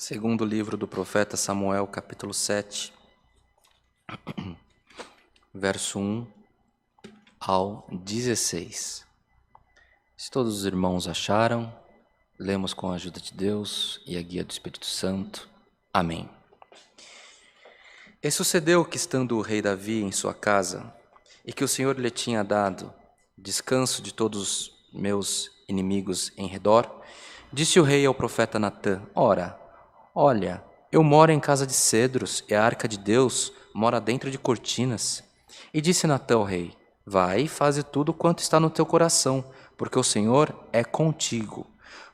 Segundo livro do profeta Samuel, capítulo 7, verso 1 ao 16. Se todos os irmãos acharam, lemos com a ajuda de Deus e a guia do Espírito Santo. Amém. E sucedeu que, estando o rei Davi em sua casa, e que o Senhor lhe tinha dado descanso de todos os meus inimigos em redor, disse o rei ao profeta Natã: Olha, eu moro em casa de cedros, e a arca de Deus mora dentro de cortinas. E disse Natã ao rei: Vai e faze tudo quanto está no teu coração, porque o Senhor é contigo.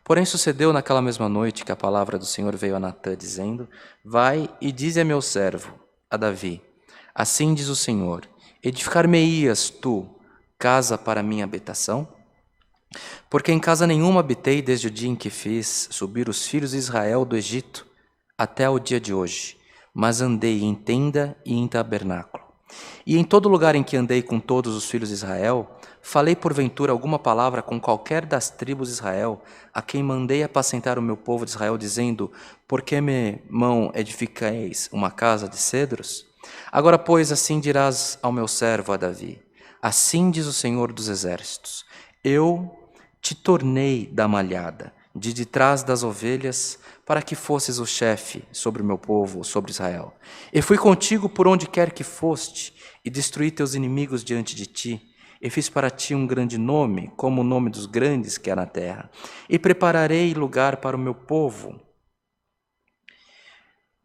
Porém sucedeu naquela mesma noite que a palavra do Senhor veio a Natã, dizendo: Vai e dize a meu servo, a Davi: Assim diz o Senhor: Edificar-me-ias tu casa para minha habitação? Porque em casa nenhuma habitei desde o dia em que fiz subir os filhos de Israel do Egito até o dia de hoje, mas andei em tenda e em tabernáculo. E em todo lugar em que andei com todos os filhos de Israel, falei porventura alguma palavra com qualquer das tribos de Israel, a quem mandei apacentar o meu povo de Israel, dizendo: Por que me mão edificareis uma casa de cedros? Agora, pois, assim dirás ao meu servo, a Davi: Assim diz o Senhor dos Exércitos: Eu te tornei da malhada, de detrás das ovelhas, para que fosses o chefe sobre o meu povo, sobre Israel. E fui contigo por onde quer que foste, e destruí teus inimigos diante de ti. E fiz para ti um grande nome, como o nome dos grandes que há na terra. E prepararei lugar para o meu povo,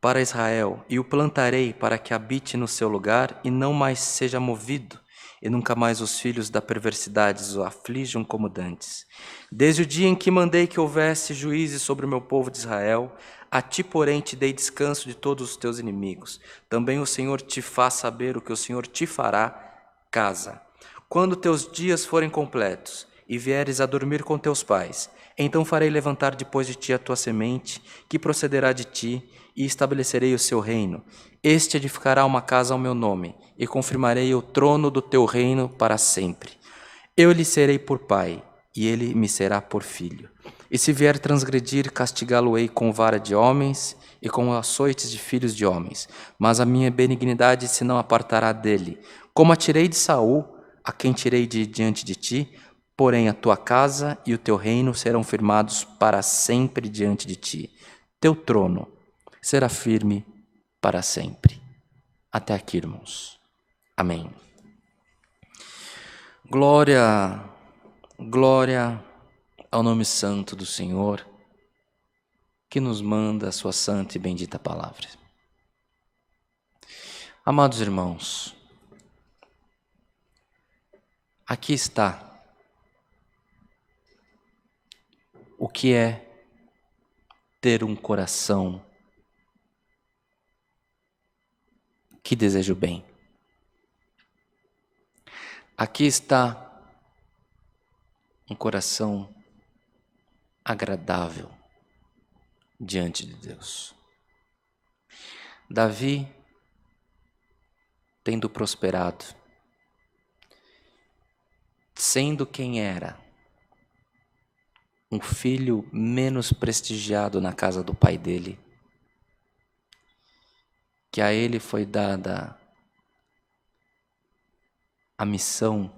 para Israel, e o plantarei para que habite no seu lugar e não mais seja movido, e nunca mais os filhos da perversidade o aflijam como dantes. Desde o dia em que mandei que houvesse juízes sobre o meu povo de Israel, a ti, porém, te dei descanso de todos os teus inimigos. Também o Senhor te faz saber o que o Senhor te fará, casa. Quando teus dias forem completos e vieres a dormir com teus pais, então farei levantar depois de ti a tua semente, que procederá de ti, e estabelecerei o seu reino. Este edificará uma casa ao meu nome, e confirmarei o trono do teu reino para sempre. Eu lhe serei por pai, e ele me será por filho. E se vier transgredir, castigá-lo-ei com vara de homens e com açoites de filhos de homens. Mas a minha benignidade se não apartará dele. Como a tirei de Saul, a quem tirei de diante de ti, porém a tua casa e o teu reino serão firmados para sempre diante de ti. Teu trono será firme para sempre. Até aqui, irmãos. Amém. Glória, glória ao nome santo do Senhor, que nos manda a sua santa e bendita palavra. Amados irmãos, aqui está o que é ter um coração que deseja o bem. Aqui está um coração agradável diante de Deus. Davi, tendo prosperado, sendo quem era, um filho menos prestigiado na casa do pai dele, que a ele foi dada a missão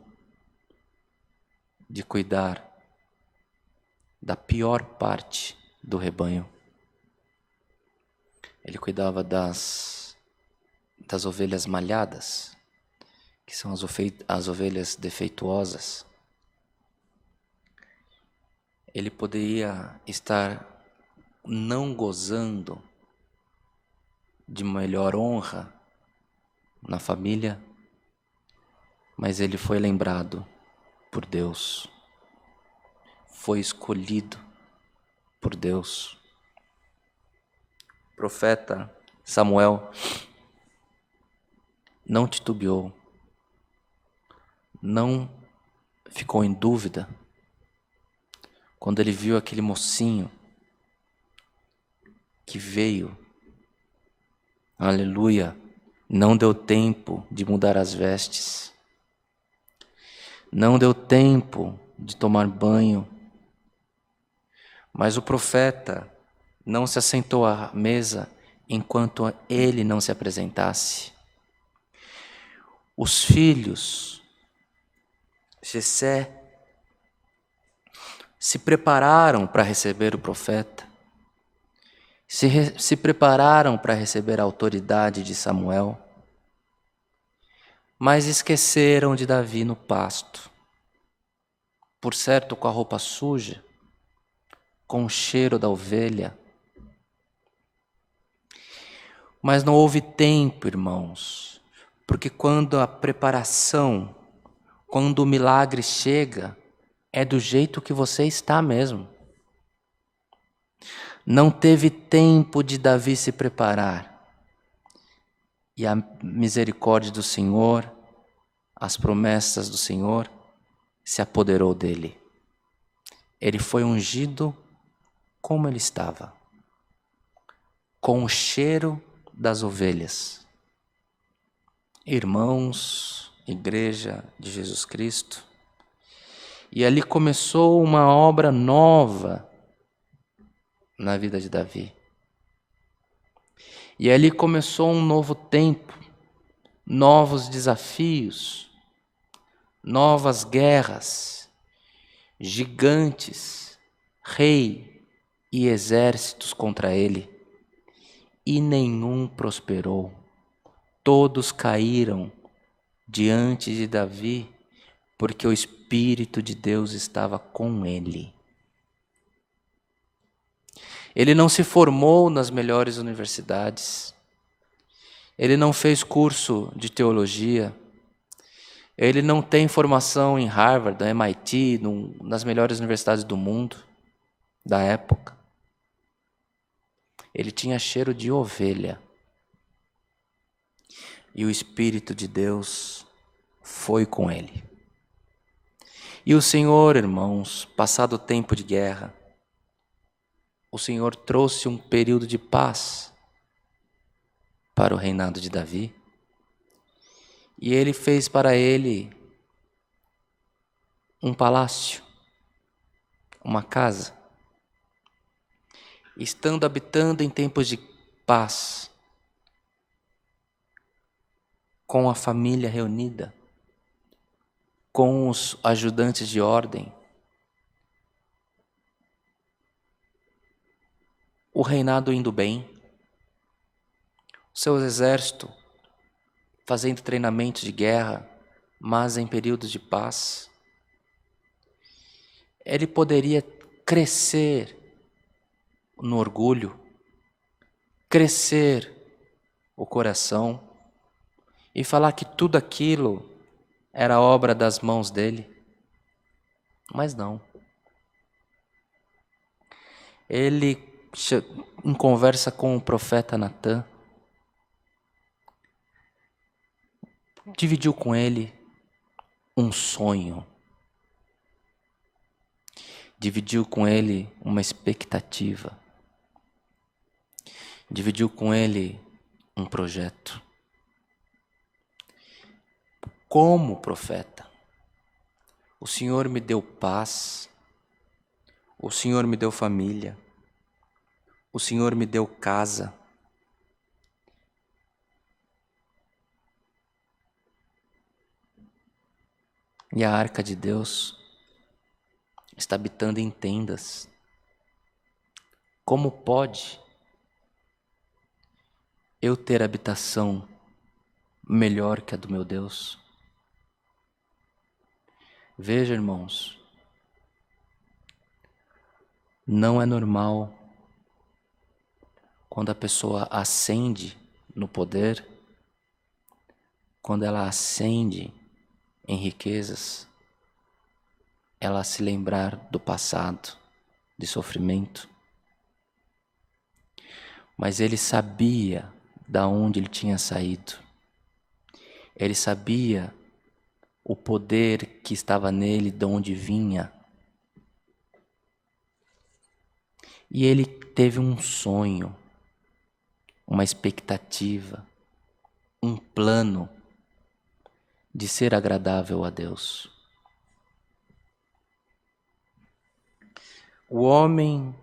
de cuidar da pior parte do rebanho. Ele cuidava das ovelhas malhadas, que são as ovelhas defeituosas. Ele poderia estar não gozando de melhor honra na família, mas ele foi lembrado por Deus, foi escolhido por Deus. O profeta Samuel não titubeou, não ficou em dúvida quando ele viu aquele mocinho que veio, aleluia, não deu tempo de mudar as vestes, não deu tempo de tomar banho, mas o profeta não se assentou à mesa enquanto ele não se apresentasse. Os filhos, Jessé, se prepararam para receber o profeta, se prepararam para receber a autoridade de Samuel, mas esqueceram de Davi no pasto, por certo com a roupa suja, com o cheiro da ovelha. Mas não houve tempo, irmãos, porque quando a preparação, quando o milagre chega, é do jeito que você está mesmo. Não teve tempo de Davi se preparar. E a misericórdia do Senhor, as promessas do Senhor, se apoderou dele. Ele foi ungido como ele estava, com o cheiro das ovelhas. Irmãos, Igreja de Jesus Cristo, e ali começou uma obra nova na vida de Davi. E ali começou um novo tempo, novos desafios, novas guerras, gigantes, rei e exércitos contra ele. E nenhum prosperou. Todos caíram diante de Davi, porque o Espírito de Deus estava com ele. Ele não se formou nas melhores universidades. Ele não fez curso de teologia. Ele não tem formação em Harvard, MIT, nas melhores universidades do mundo, da época. Ele tinha cheiro de ovelha. E o Espírito de Deus foi com ele. E o Senhor, irmãos, passado o tempo de guerra, o Senhor trouxe um período de paz para o reinado de Davi. E ele fez para ele um palácio, uma casa. Estando habitando em tempos de paz, com a família reunida, com os ajudantes de ordem, o reinado indo bem, o seu exército fazendo treinamentos de guerra, mas em períodos de paz. Ele poderia crescer no orgulho, crescer o coração e falar que tudo aquilo era obra das mãos dele. Mas não. Ele, em conversa com o profeta Natã, dividiu com ele um sonho. Dividiu com ele uma expectativa. Dividiu com ele um projeto. Como profeta, o Senhor me deu paz, o Senhor me deu família, o Senhor me deu casa. E a arca de Deus está habitando em tendas. Como pode eu ter habitação melhor que a do meu Deus? Veja, irmãos, não é normal quando a pessoa ascende no poder, quando ela ascende em riquezas, ela se lembrar do passado, de sofrimento. Mas ele sabia da onde ele tinha saído. Ele sabia o poder que estava nele, de onde vinha. E ele teve um sonho, uma expectativa, um plano de ser agradável a Deus. O homem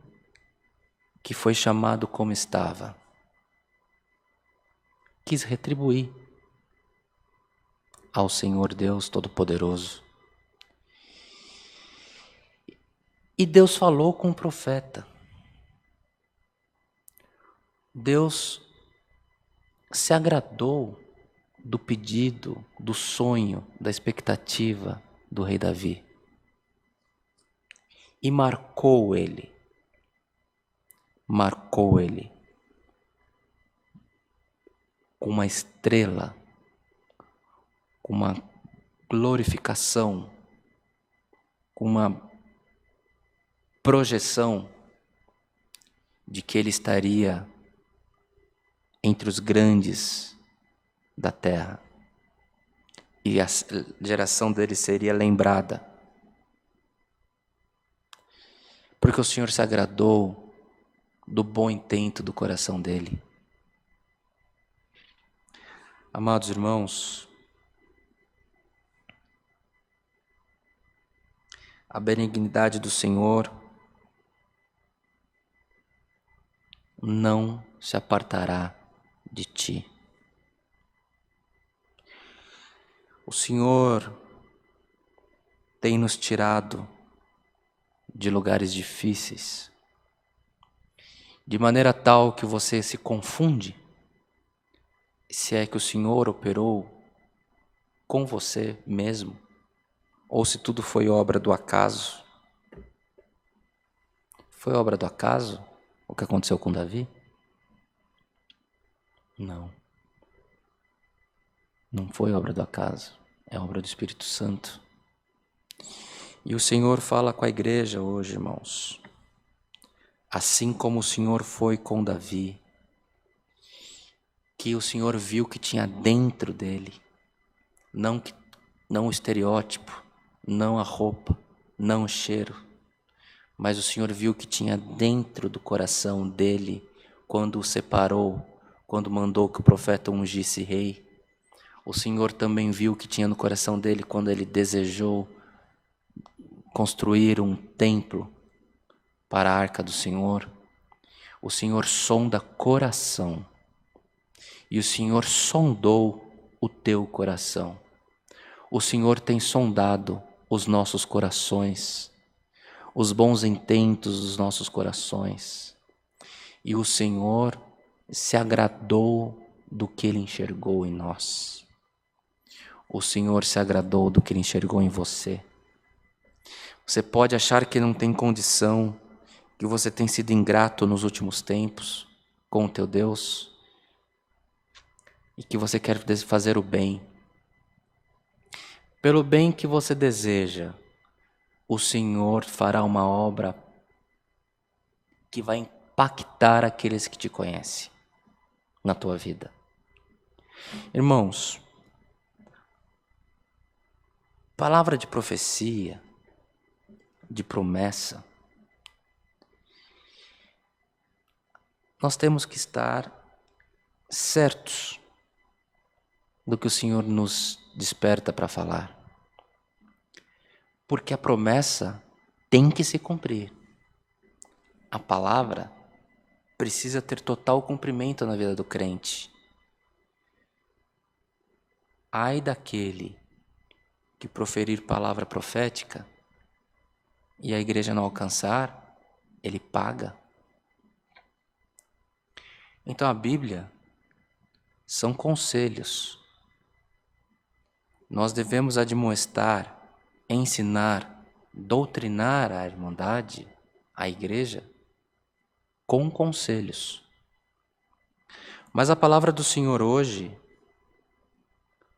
que foi chamado como estava. Quis retribuir ao Senhor Deus Todo-Poderoso. E Deus falou com o profeta. Deus se agradou do pedido, do sonho, da expectativa do rei Davi. E marcou ele com uma estrela, com uma glorificação, com uma projeção de que ele estaria entre os grandes da terra e a geração dele seria lembrada, porque o Senhor se agradou do bom intento do coração dele. Amados irmãos, a benignidade do Senhor não se apartará de ti. O Senhor tem nos tirado de lugares difíceis, de maneira tal que você se confunde se é que o Senhor operou com você mesmo, ou se tudo foi obra do acaso. Foi obra do acaso o que aconteceu com Davi? Não. Não foi obra do acaso, é obra do Espírito Santo. E o Senhor fala com a igreja hoje, irmãos. Assim como o Senhor foi com Davi, que o Senhor viu que tinha dentro dele, não o estereótipo, não a roupa, não o cheiro, mas o Senhor viu que tinha dentro do coração dele, quando o separou, quando mandou que o profeta ungisse rei. O Senhor também viu que tinha no coração dele quando ele desejou construir um templo para a arca do Senhor. O Senhor sonda coração. E o Senhor sondou o teu coração. O Senhor tem sondado os nossos corações, os bons intentos dos nossos corações. E o Senhor se agradou do que Ele enxergou em nós. O Senhor se agradou do que Ele enxergou em você. Você pode achar que não tem condição, que você tem sido ingrato nos últimos tempos com o teu Deus e que você quer fazer o bem. Pelo bem que você deseja, o Senhor fará uma obra que vai impactar aqueles que te conhecem na tua vida. Irmãos, palavra de profecia, de promessa, nós temos que estar certos do que o Senhor nos desperta para falar. Porque a promessa tem que se cumprir. A palavra precisa ter total cumprimento na vida do crente. Ai daquele que proferir palavra profética e a igreja não alcançar, ele paga. Então a Bíblia são conselhos. Nós devemos admoestar, ensinar, doutrinar a irmandade, a igreja, com conselhos. Mas a palavra do Senhor hoje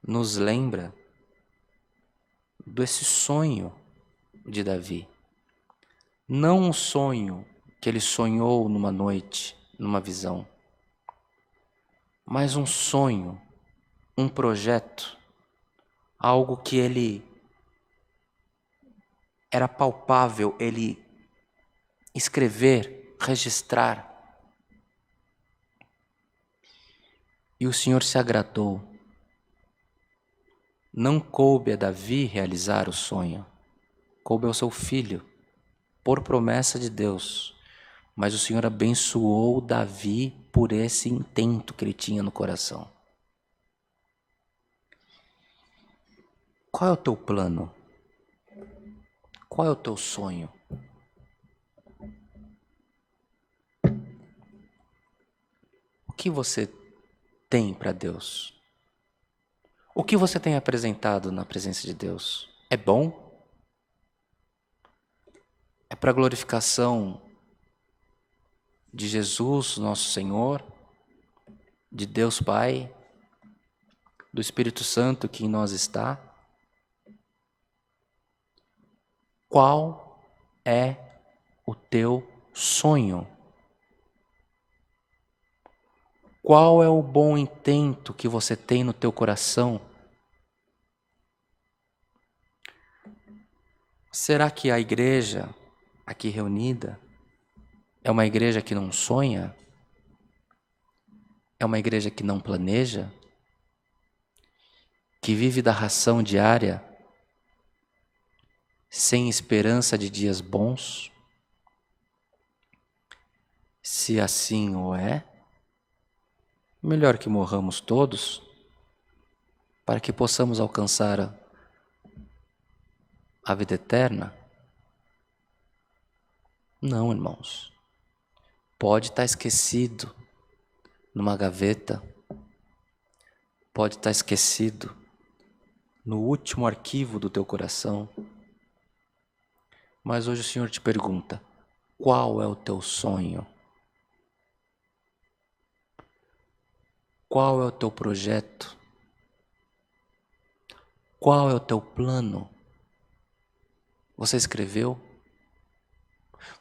nos lembra desse sonho de Davi. Não um sonho que ele sonhou numa noite, numa visão, mas um sonho, um projeto, algo que ele era palpável, ele escrever, registrar. E o Senhor se agradou. Não coube a Davi realizar o sonho, coube ao seu filho, por promessa de Deus, Mas o Senhor abençoou Davi por esse intento que ele tinha no coração. Qual é o teu plano? Qual é o teu sonho? O que você tem para Deus? O que você tem apresentado na presença de Deus? É bom? É para a glorificação de Jesus, nosso Senhor, de Deus Pai, do Espírito Santo que em nós está? Qual é o teu sonho? Qual é o bom intento que você tem no teu coração? Será que a igreja aqui reunida é uma igreja que não sonha? É uma igreja que não planeja? Que vive da ração diária, sem esperança de dias bons? Se assim o é, melhor que morramos todos, para que possamos alcançar a vida eterna? Não, irmãos. Pode estar esquecido numa gaveta, pode estar esquecido no último arquivo do teu coração. Mas hoje o Senhor te pergunta: qual é o teu sonho? Qual é o teu projeto? Qual é o teu plano? Você escreveu?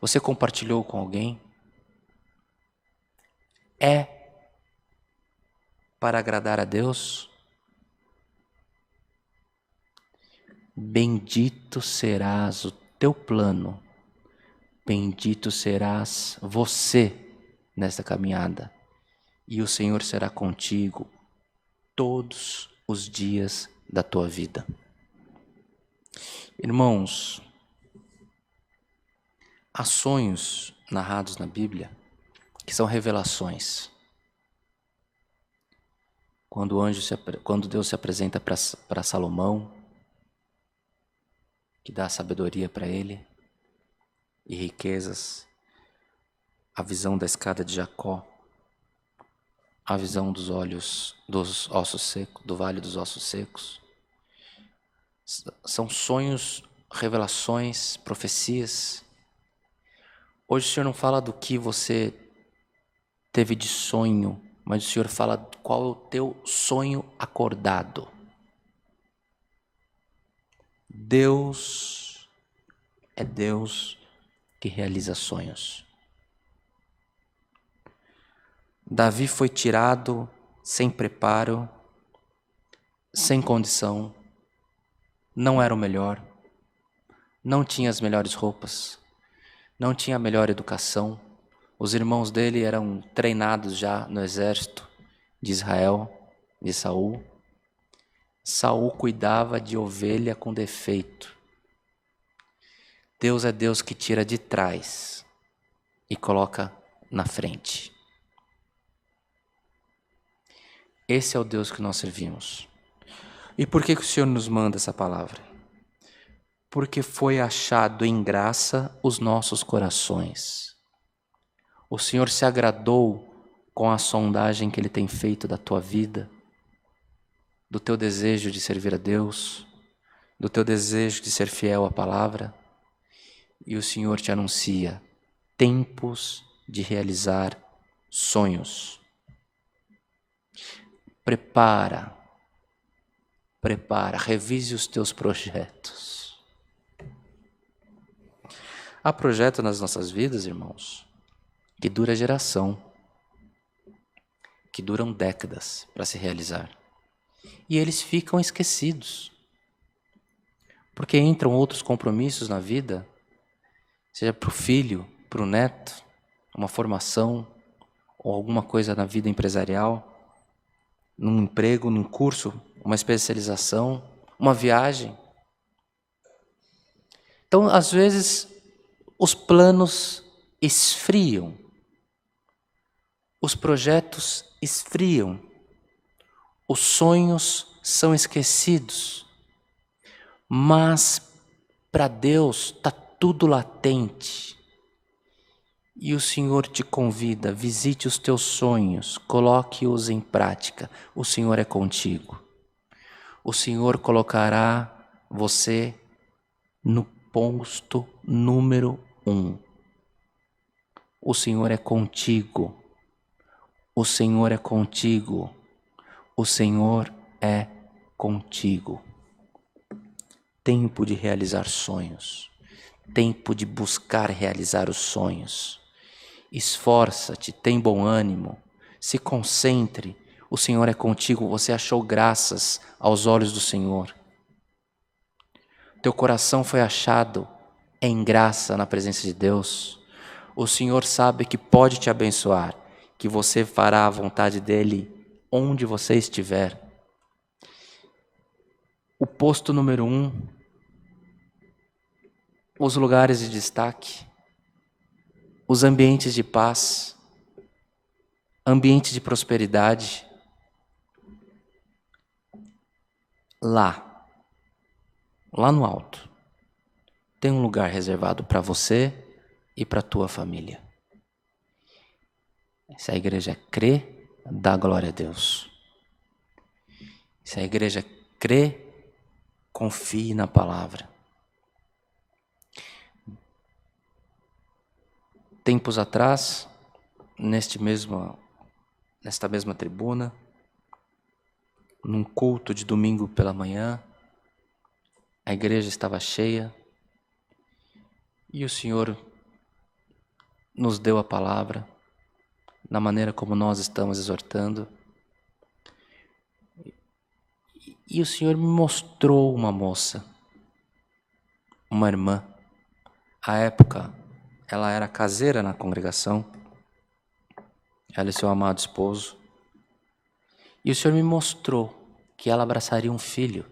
Você compartilhou com alguém? É para agradar a Deus? Bendito serás o teu plano, bendito serás você nesta caminhada, e o Senhor será contigo todos os dias da tua vida. Irmãos, há sonhos narrados na Bíblia que são revelações. Quando Deus se apresenta para Salomão, que dá sabedoria para ele e riquezas, a visão da escada de Jacó, a visão dos ossos secos, do vale dos ossos secos. São sonhos, revelações, profecias. Hoje o Senhor não fala do que você teve de sonho, mas o Senhor fala qual é o teu sonho acordado. Deus é Deus que realiza sonhos. Davi foi tirado sem preparo, sem condição, não era o melhor, não tinha as melhores roupas, não tinha a melhor educação. Os irmãos dele eram treinados já no exército de Israel, de Saul. Saul cuidava de ovelha com defeito. Deus é Deus que tira de trás e coloca na frente. Esse é o Deus que nós servimos. E por que o Senhor nos manda essa palavra? Porque foi achado em graça os nossos corações. O Senhor se agradou com a sondagem que Ele tem feito da tua vida, do teu desejo de servir a Deus, do teu desejo de ser fiel à palavra, e o Senhor te anuncia tempos de realizar sonhos. Prepara, revise os teus projetos. Há projeto nas nossas vidas, irmãos, que dura geração, que duram décadas para se realizar. E eles ficam esquecidos, porque entram outros compromissos na vida, seja para o filho, para o neto, uma formação ou alguma coisa na vida empresarial, num emprego, num curso, uma especialização, uma viagem. Então, às vezes, os planos esfriam. Os projetos esfriam. Os sonhos são esquecidos. Mas para Deus está tudo latente. E o Senhor te convida, visite os teus sonhos, coloque-os em prática. O Senhor é contigo. O Senhor colocará você no posto número 1. O Senhor é contigo. O Senhor é contigo. O Senhor é contigo. Tempo de realizar sonhos. Tempo de buscar realizar os sonhos. Esforça-te, tem bom ânimo, se concentre, o Senhor é contigo, você achou graças aos olhos do Senhor. Teu coração foi achado em graça na presença de Deus. O Senhor sabe que pode te abençoar, que você fará a vontade dEle onde você estiver. O posto número 1, os lugares de destaque, os ambientes de paz, ambientes de prosperidade. Lá no alto, tem um lugar reservado para você e para a tua família. Se a igreja crê, dá glória a Deus. Se a igreja crê, confie na palavra. Tempos atrás, nesta mesma tribuna, num culto de domingo pela manhã, a igreja estava cheia e o Senhor nos deu a palavra na maneira como nós estamos exortando. E o Senhor me mostrou uma moça, uma irmã. À época, ela era caseira na congregação, ela e seu amado esposo. E o Senhor me mostrou que ela abraçaria um filho.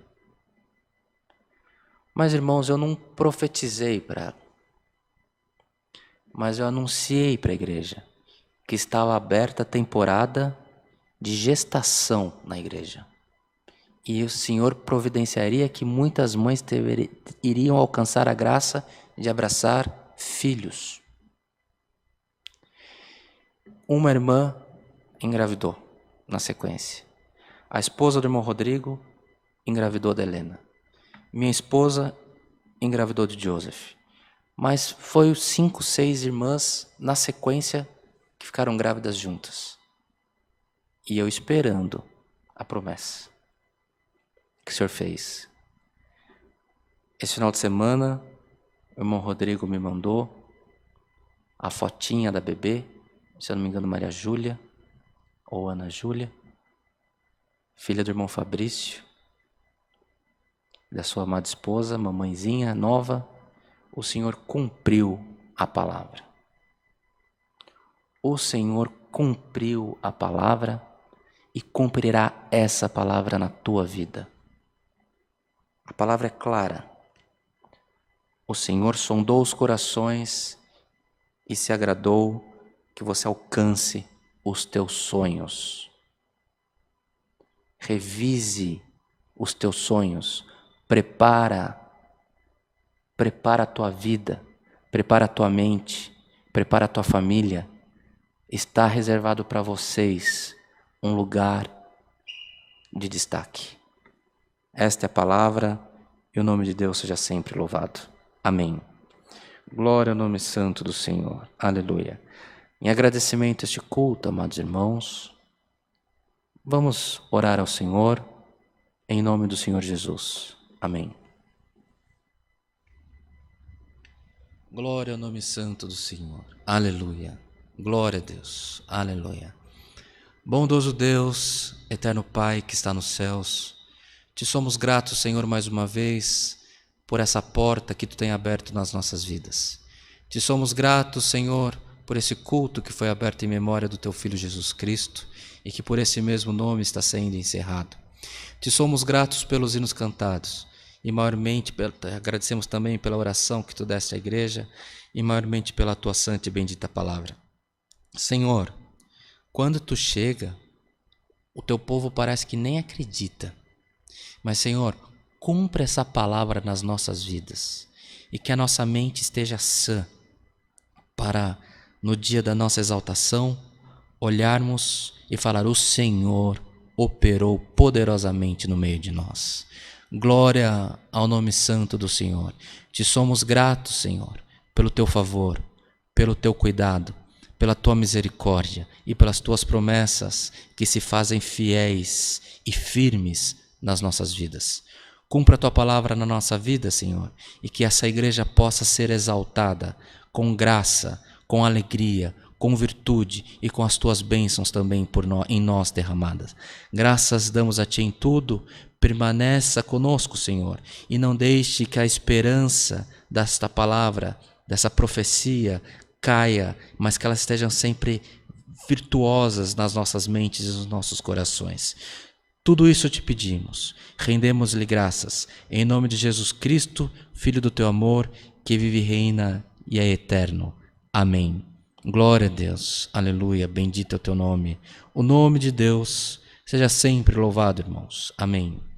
Mas, irmãos, eu não profetizei para ela, mas eu anunciei para a igreja que estava aberta a temporada de gestação na igreja. E o Senhor providenciaria que muitas mães iriam alcançar a graça de abraçar filhos. Uma irmã engravidou na sequência. A esposa do irmão Rodrigo engravidou da Helena. Minha esposa engravidou de Joseph. Mas foi 5, 6 irmãs na sequência que ficaram grávidas juntas. E eu esperando a promessa que o Senhor fez. Esse final de semana, o irmão Rodrigo me mandou a fotinha da bebê, se eu não me engano, Maria Júlia, ou Ana Júlia, filha do irmão Fabrício, da sua amada esposa, mamãezinha nova. O Senhor cumpriu a palavra. O Senhor cumpriu a palavra e cumprirá essa palavra na tua vida. A palavra é clara. O Senhor sondou os corações e se agradou que você alcance os teus sonhos. Revise os teus sonhos. Prepara a tua vida, prepara a tua mente, prepara a tua família. Está reservado para vocês um lugar de destaque. Esta é a palavra e o nome de Deus seja sempre louvado. Amém. Glória ao nome santo do Senhor. Aleluia. Em agradecimento a este culto, amados irmãos, vamos orar ao Senhor em nome do Senhor Jesus. Amém. Glória ao nome santo do Senhor. Aleluia. Glória a Deus. Aleluia. Bondoso Deus, eterno Pai que está nos céus, te somos gratos, Senhor, mais uma vez por essa porta que tu tem aberto nas nossas vidas. Te somos gratos, Senhor, por esse culto que foi aberto em memória do teu Filho Jesus Cristo e que por esse mesmo nome está sendo encerrado. Te somos gratos pelos hinos cantados e maiormente agradecemos também pela oração que tu deste à igreja e maiormente pela tua santa e bendita palavra. Senhor, quando tu chega, o teu povo parece que nem acredita. Mas, Senhor, cumpra essa palavra nas nossas vidas e que a nossa mente esteja sã para, no dia da nossa exaltação, olharmos e falar: o Senhor operou poderosamente no meio de nós. Glória ao nome santo do Senhor. Te somos gratos, Senhor, pelo teu favor, pelo teu cuidado, pela tua misericórdia e pelas tuas promessas que se fazem fiéis e firmes nas nossas vidas. Cumpra a tua palavra na nossa vida, Senhor, e que essa igreja possa ser exaltada com graça, com alegria, com virtude e com as tuas bênçãos também em nós derramadas. Graças damos a ti em tudo. Permaneça conosco, Senhor, e não deixe que a esperança desta palavra, dessa profecia, caia, mas que elas estejam sempre virtuosas nas nossas mentes e nos nossos corações. Tudo isso te pedimos, rendemos-lhe graças, em nome de Jesus Cristo, Filho do teu amor, que vive e reina e é eterno. Amém. Glória a Deus, aleluia, bendito é o teu nome. O nome de Deus seja sempre louvado, irmãos. Amém.